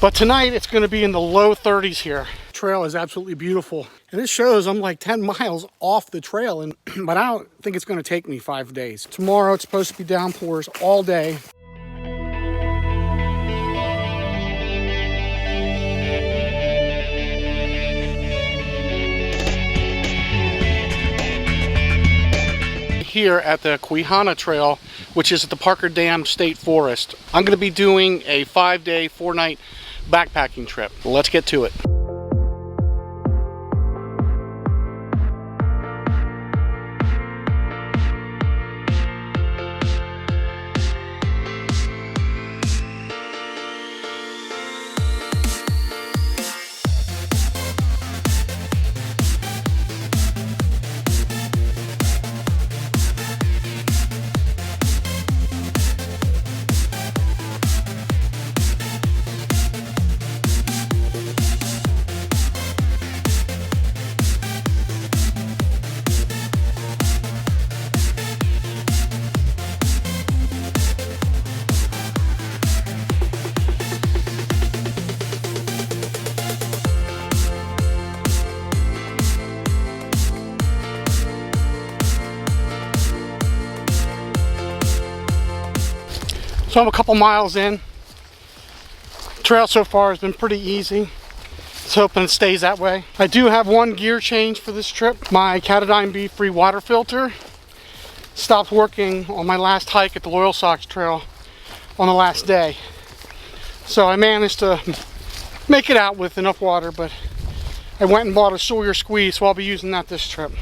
But tonight it's going to be in the low 30s here. The trail is absolutely beautiful. And it shows I'm like 10 miles off the trail, but I don't think it's going to take me 5 days. Tomorrow it's supposed to be downpours all day. Here at the Quehanna Trail, which is at the Parker Dam State Forest. I'm going to be doing a 5-day, 4-night backpacking trip. Let's get to it. So I'm a couple miles in. The trail so far has been pretty easy. Let's hope it stays that way. I do have one gear change for this trip. My Catadine B free water filter stopped working on my last hike at the Loyal Sox Trail on the last day. So I managed to make it out with enough water, but I went and bought a Sawyer squeeze, so I'll be using that this trip.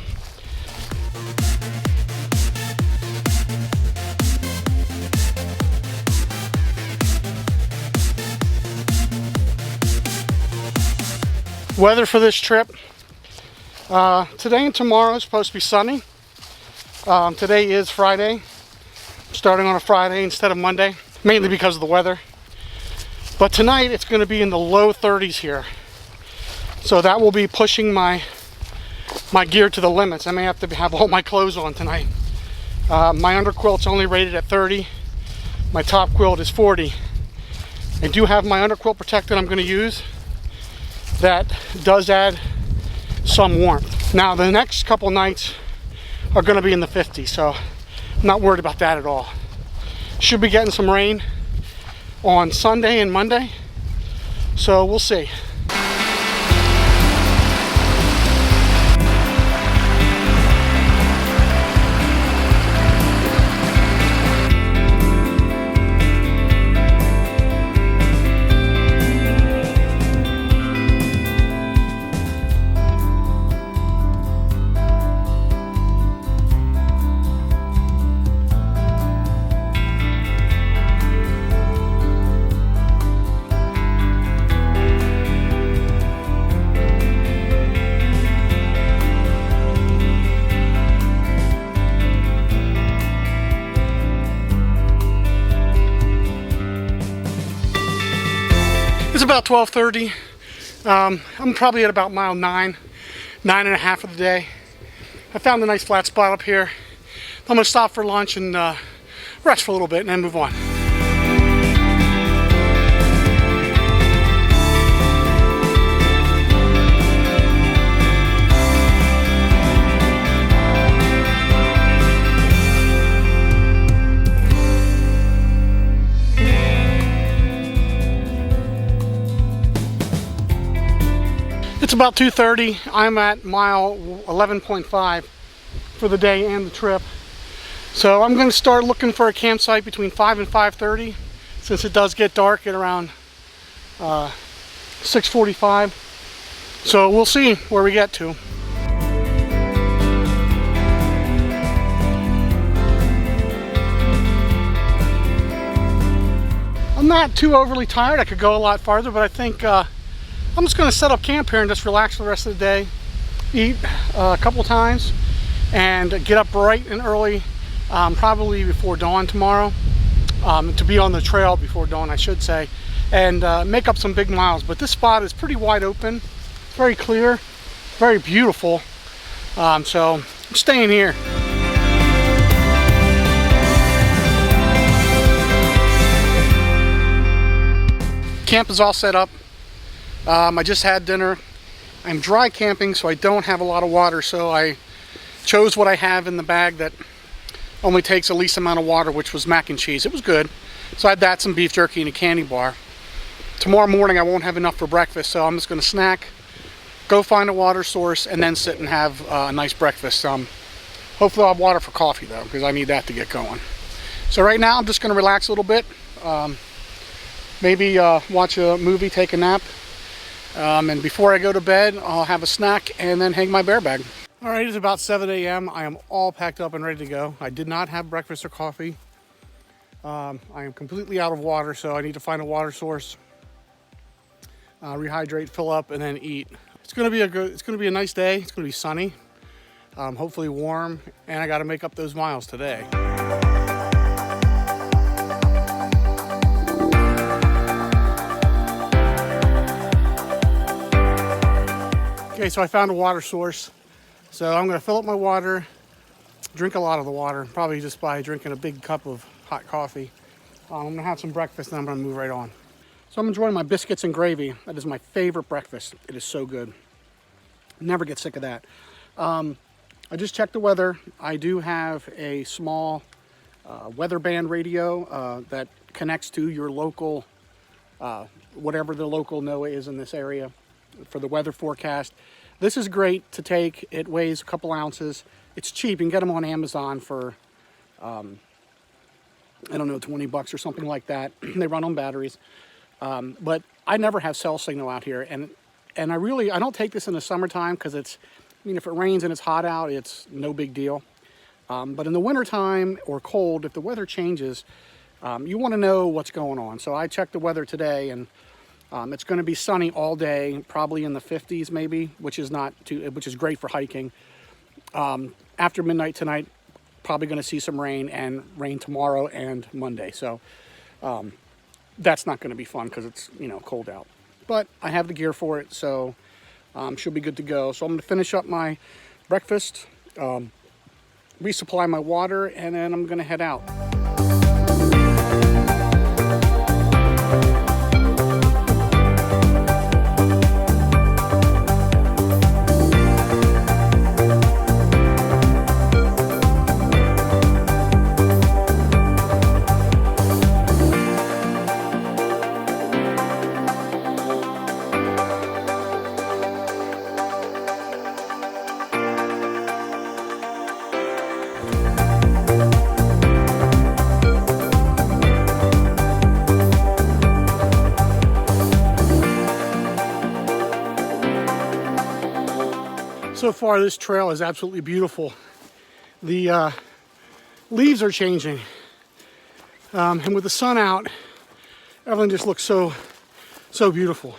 Weather for this trip, today and tomorrow is supposed to be sunny. Today is Friday, starting on a Friday instead of Monday, mainly because of the weather. But tonight it's going to be in the low 30s here. So that will be pushing my gear to the limits. I may have to have all my clothes on tonight. My underquilt's only rated at 30. My top quilt is 40. I do have my underquilt protector I'm going to use. That does add some warmth. Now the next couple nights are going to be in the 50s, so I'm not worried about that at all. Should be getting some rain on Sunday and Monday, so we'll see. It's about 12:30. I'm probably at about mile 9 and a half of the day. I found a nice flat spot up here. I'm gonna stop for lunch and rest for a little bit and then move on. It's about 2:30. I'm at mile 11.5 for the day and the trip. So I'm going to start looking for a campsite between 5 and 5:30, since it does get dark at around 6:45. So we'll see where we get to. I'm not too overly tired. I could go a lot farther, but I think I'm just going to set up camp here and just relax for the rest of the day, eat a couple times, and get up bright and early, probably before dawn tomorrow, to be on the trail before dawn, I should say, and make up some big miles. But this spot is pretty wide open, very clear, very beautiful, so I'm staying here. camp is all set up. I just had dinner. I'm dry camping, so I don't have a lot of water, so I chose what I have in the bag that only takes the least amount of water, which was mac and cheese. It was good. So I had that, some beef jerky, and a candy bar. Tomorrow morning I won't have enough for breakfast, so I'm just going to snack, go find a water source, and then sit and have a nice breakfast. Hopefully I'll have water for coffee, though, because I need that to get going. So right now I'm just going to relax a little bit. Maybe watch a movie, take a nap. And before I go to bed, I'll have a snack and then hang my bear bag. All right, it's about 7 a.m. I am all packed up and ready to go. I did not have breakfast or coffee. I am completely out of water, so I need to find a water source, rehydrate, fill up, and then eat. It's going to be a nice day. It's going to be sunny, hopefully warm, and I got to make up those miles today. Okay, so I found a water source. So I'm going to fill up my water, drink a lot of the water, probably just by drinking a big cup of hot coffee. I'm going to have some breakfast, and I'm going to move right on. So I'm enjoying my biscuits and gravy. That is my favorite breakfast. It is so good. Never get sick of that. I just checked the weather. I do have a small weather band radio that connects to your local, whatever the local NOAA is in this area, for the weather forecast. This is great to take. It weighs a couple ounces. It's cheap. You can get them on Amazon for, I don't know, 20 bucks or something like that. They run on batteries. But I never have cell signal out here. And I don't take this in the summertime because if it rains and it's hot out, it's no big deal. But in the wintertime or cold, if the weather changes, you want to know what's going on. So I checked the weather today, and it's going to be sunny all day, probably in the 50s maybe, which is great for hiking. After midnight tonight, probably going to see some rain, and rain tomorrow and Monday. So that's not going to be fun because it's cold out. But I have the gear for it, so should be good to go. So I'm going to finish up my breakfast, resupply my water, and then I'm going to head out. So far, this trail is absolutely beautiful. The leaves are changing, and with the sun out, everything just looks so beautiful.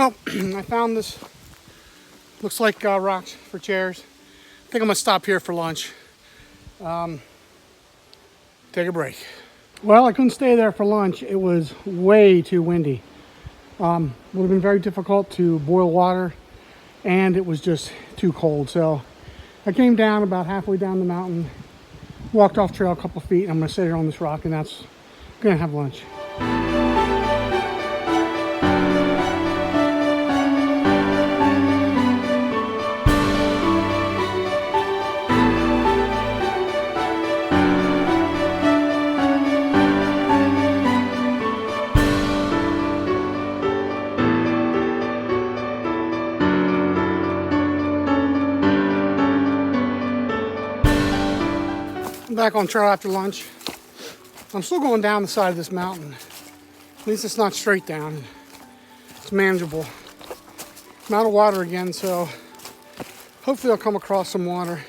Well, I found this, looks like rocks for chairs. I think I'm gonna stop here for lunch. Take a break. Well, I couldn't stay there for lunch. It was way too windy. Would have been very difficult to boil water, and it was just too cold. So I came down about halfway down the mountain, walked off trail a couple feet, and I'm gonna sit here on this rock, and that's gonna have lunch. Back on trail after lunch. I'm still going down the side of this mountain. At least it's not straight down. It's manageable. I'm out of water again, so hopefully I'll come across some water.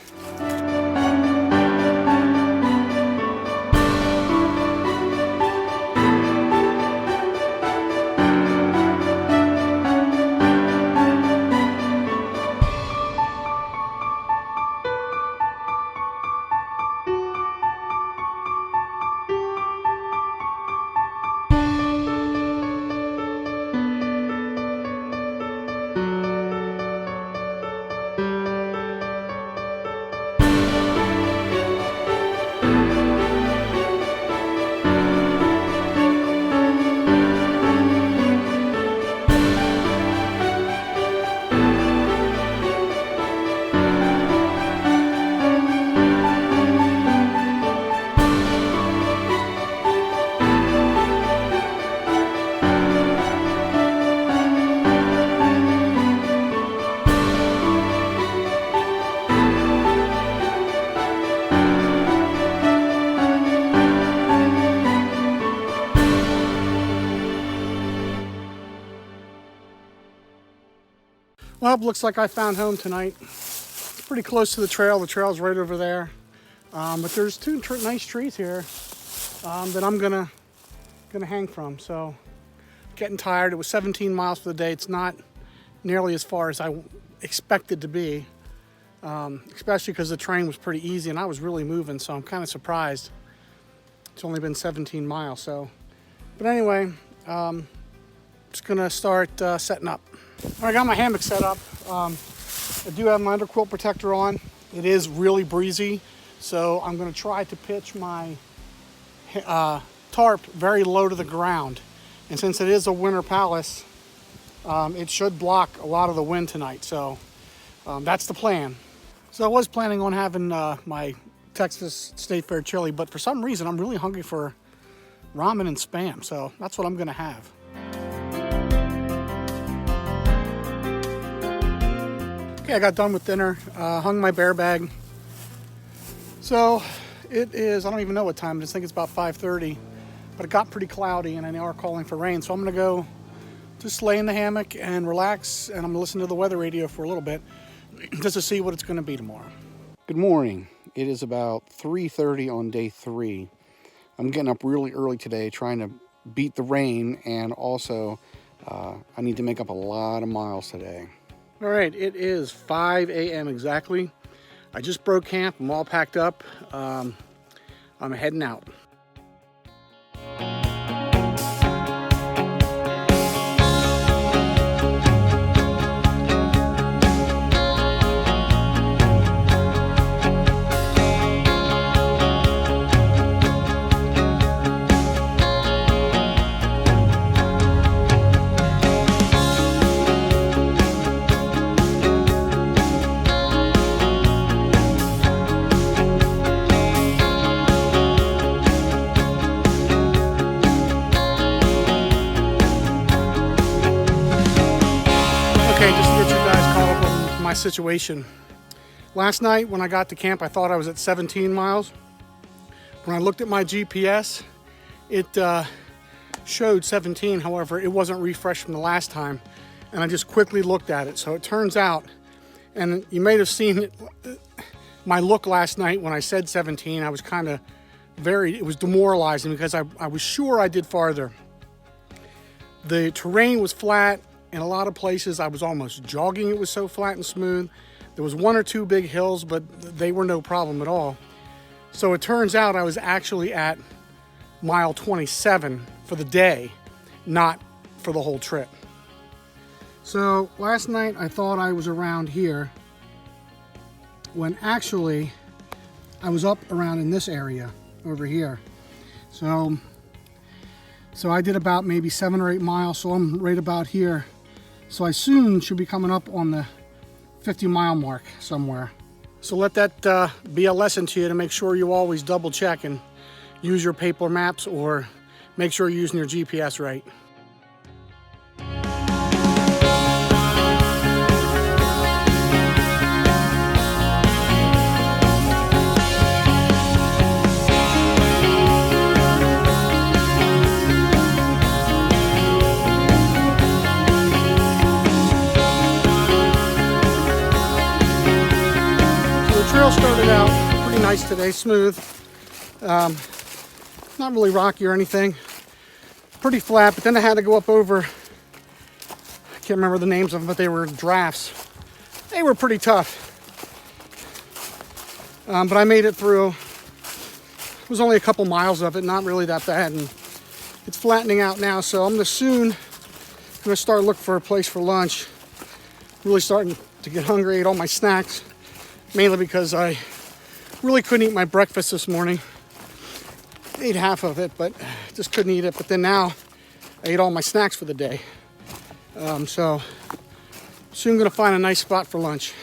Well, it looks like I found home tonight. It's pretty close to the trail. The trail's right over there. But there's two nice trees here that I'm gonna hang from. So, getting tired. It was 17 miles for the day. It's not nearly as far as I expected to be, especially because the terrain was pretty easy and I was really moving. So I'm kind of surprised. It's only been 17 miles. So, but anyway, just gonna start setting up. I got my hammock set up. I do have my underquilt protector on. It is really breezy, so I'm going to try to pitch my tarp very low to the ground. And since it is a winter palace, it should block a lot of the wind tonight. So that's the plan. So I was planning on having my Texas State Fair chili, but for some reason I'm really hungry for ramen and Spam. So that's what I'm going to have. Okay, I got done with dinner, hung my bear bag. So it is, I don't even know what time it is, I think it's about 5:30, but it got pretty cloudy and they are calling for rain. So I'm gonna go just lay in the hammock and relax, and I'm gonna listen to the weather radio for a little bit just to see what it's gonna be tomorrow. Good morning. It is about 3:30 on day 3. I'm getting up really early today trying to beat the rain, and also I need to make up a lot of miles today. All right, it is 5 a.m. exactly. I just broke camp. I'm all packed up. I'm heading out. Okay, just to get you guys caught up on my situation. Last night when I got to camp, I thought I was at 17 miles. When I looked at my GPS, it showed 17. However, it wasn't refreshed from the last time. And I just quickly looked at it. So it turns out, and you may have seen it, my look last night when I said 17, I was kind of it was demoralizing because I was sure I did farther. The terrain was flat, In a lot of places I was almost jogging. It was so flat and smooth. There was one or two big hills, but they were no problem at all. So it turns out I was actually at mile 27 for the day, not for the whole trip. So last night I thought I was around here when actually I was up around in this area over here. So I did about maybe 7 or 8 miles, so I'm right about here. So I soon should be coming up on the 50-mile mark somewhere. So let that be a lesson to you to make sure you always double check and use your paper maps, or make sure you're using your GPS right. Trail started out pretty nice today, smooth, not really rocky or anything, pretty flat, but then I had to go up over, I can't remember the names of them, but they were drafts. They were pretty tough, but I made it through. It was only a couple miles of it, not really that bad, and it's flattening out now, so I'm soon gonna start looking for a place for lunch. Really starting to get hungry. Ate all my snacks, mainly because I really couldn't eat my breakfast this morning. Ate half of it, but just couldn't eat it. But then now I ate all my snacks for the day. So soon gonna find a nice spot for lunch.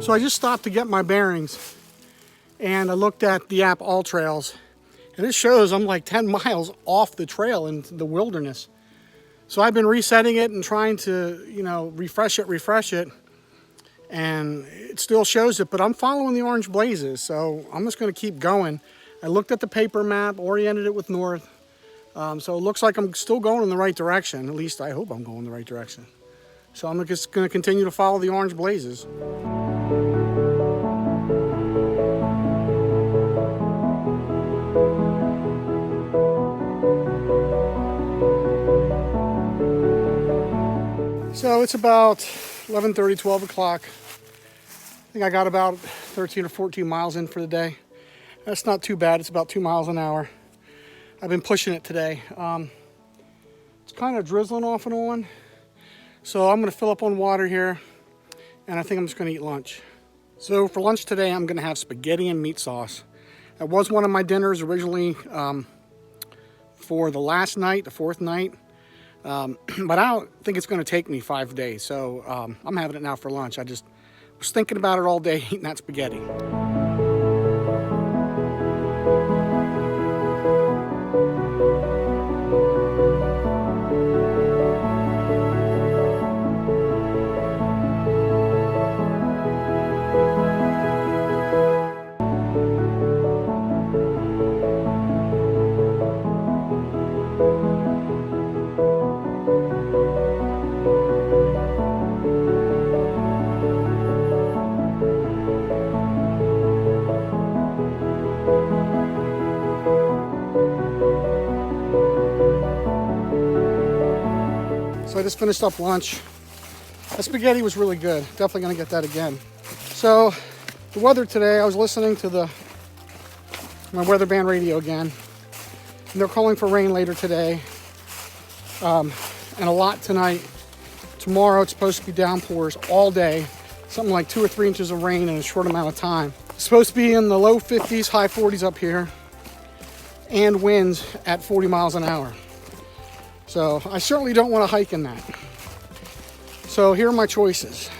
So I just stopped to get my bearings, and I looked at the app All Trails, and it shows I'm like 10 miles off the trail in the wilderness. So I've been resetting it and trying to, refresh it, and it still shows it, but I'm following the orange blazes, so I'm just gonna keep going. I looked at the paper map, oriented it with north, so it looks like I'm still going in the right direction. At least I hope I'm going in the right direction. So I'm just gonna continue to follow the orange blazes. So it's about 11:30, 12 o'clock. I think I got about 13 or 14 miles in for the day. That's not too bad. It's about 2 miles an hour. I've been pushing it today. It's kind of drizzling off and on. So I'm gonna fill up on water here, and I think I'm just gonna eat lunch. So for lunch today, I'm gonna have spaghetti and meat sauce. That was one of my dinners originally for the last night, the 4th night. But I don't think it's gonna take me 5 days. So I'm having it now for lunch. I just was thinking about it all day, eating that spaghetti. So I just finished up lunch. The spaghetti was really good. Definitely gonna get that again. So the weather today, I was listening to my weather band radio again, and they're calling for rain later today, and a lot tonight. Tomorrow it's supposed to be downpours all day, something like 2 or 3 inches of rain in a short amount of time. It's supposed to be in the low 50s, high 40s up here, and winds at 40 miles an hour. So I certainly don't want to hike in that. So here are my choices.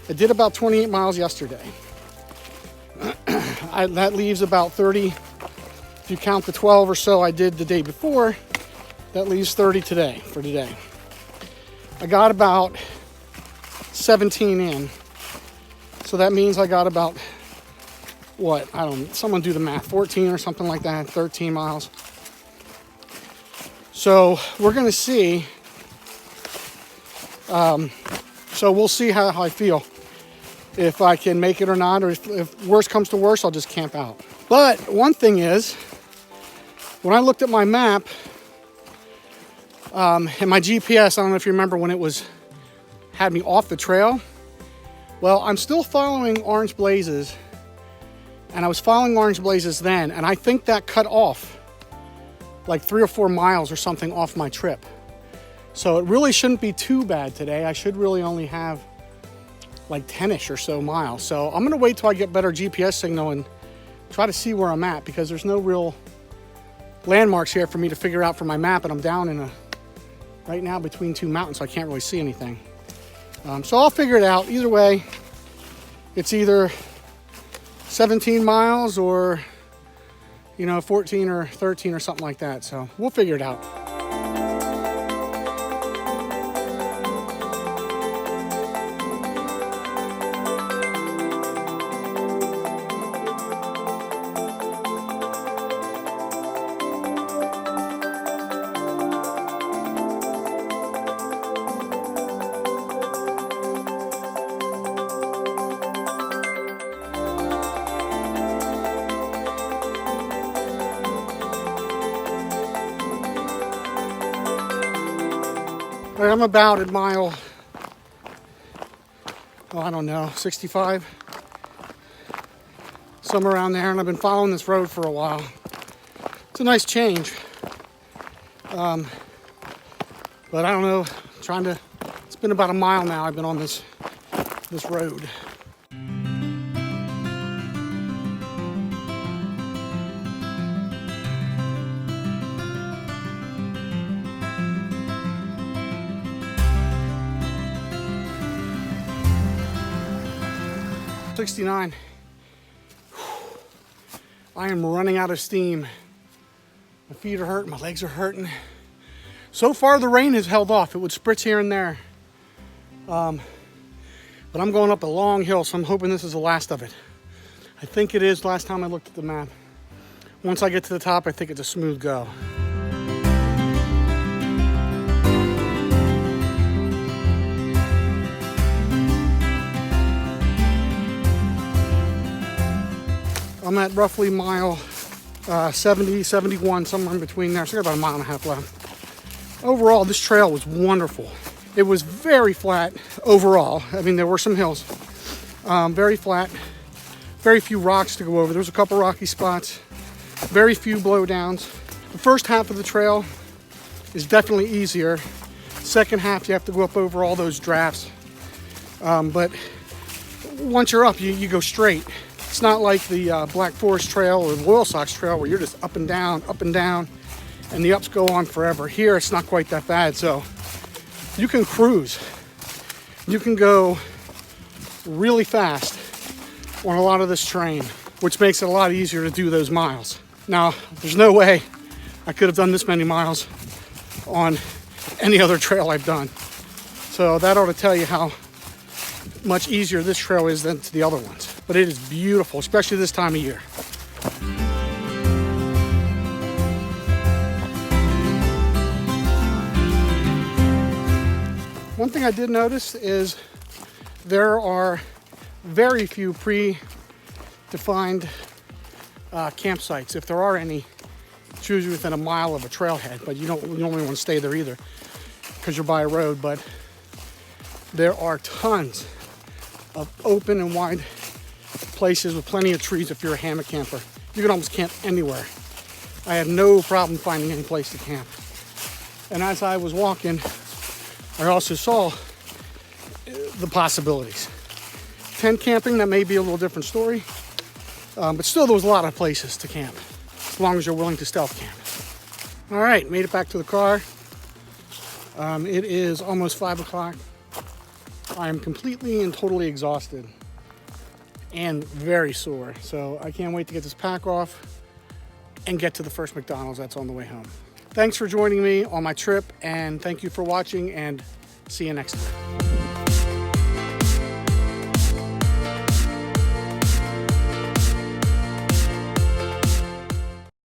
I did about 28 miles yesterday. That leaves about 30, if you count the 12 or so I did the day before, that leaves 30 today, for today. I got about 17 in. So that means I got about, someone do the math, 14 or something like that, 13 miles. So we're gonna see. So we'll see how I feel, if I can make it or not, or if worse comes to worse, I'll just camp out. But one thing is, when I looked at my map and my GPS, I don't know if you remember when it had me off the trail. Well, I'm still following orange blazes, and I was following orange blazes then, and I think that cut off like 3 or 4 miles or something off my trip. So it really shouldn't be too bad today. I should really only have like 10-ish or so miles. So I'm gonna wait till I get better GPS signal and try to see where I'm at, because there's no real landmarks here for me to figure out from my map, and I'm down right now between 2 mountains, so I can't really see anything. So I'll figure it out. Either way, it's either 17 miles or 14 or 13 or something like that. So we'll figure it out. I'm about at mile, I don't know, 65, somewhere around there, and I've been following this road for a while. It's a nice change, but I don't know, it's been about a mile now I've been on this road. '69. I am running out of steam. My feet are hurting, my legs are hurting. So far the rain has held off. It would spritz here and there. But I'm going up a long hill, so I'm hoping this is the last of it. I think it is last time I looked at the map. Once I get to the top, I think it's a smooth go. I'm at roughly mile 70, 71, somewhere in between there. So I got about a mile and a half left. Overall, this trail was wonderful. It was very flat overall. I mean, there were some hills. Very flat. Very few rocks to go over. There was a couple rocky spots. Very few blowdowns. The first half of the trail is definitely easier. Second half, you have to go up over all those drafts. But once you're up, you go straight. It's not like the Black Forest Trail or the Loyal Sox Trail where you're just up and down, and the ups go on forever. Here, it's not quite that bad, so you can cruise. You can go really fast on a lot of this terrain, which makes it a lot easier to do those miles. Now, there's no way I could have done this many miles on any other trail I've done. So that ought to tell you how much easier this trail is than the other ones. But it is beautiful, especially this time of year. One thing I did notice is there are very few pre-defined campsites. If there are any, it's usually within a mile of a trailhead, but you don't only want to stay there either because you're by a road. But there are tons of open and wide places with plenty of trees if you're a hammock camper. You can almost camp anywhere. I had no problem finding any place to camp. And as I was walking, I also saw the possibilities. Tent camping, that may be a little different story, but still there was a lot of places to camp, as long as you're willing to stealth camp. All right, made it back to the car. It is almost 5 o'clock. I am completely and totally exhausted and very sore. So I can't wait to get this pack off and get to the first McDonald's that's on the way home. Thanks for joining me on my trip, and thank you for watching, and see you next time.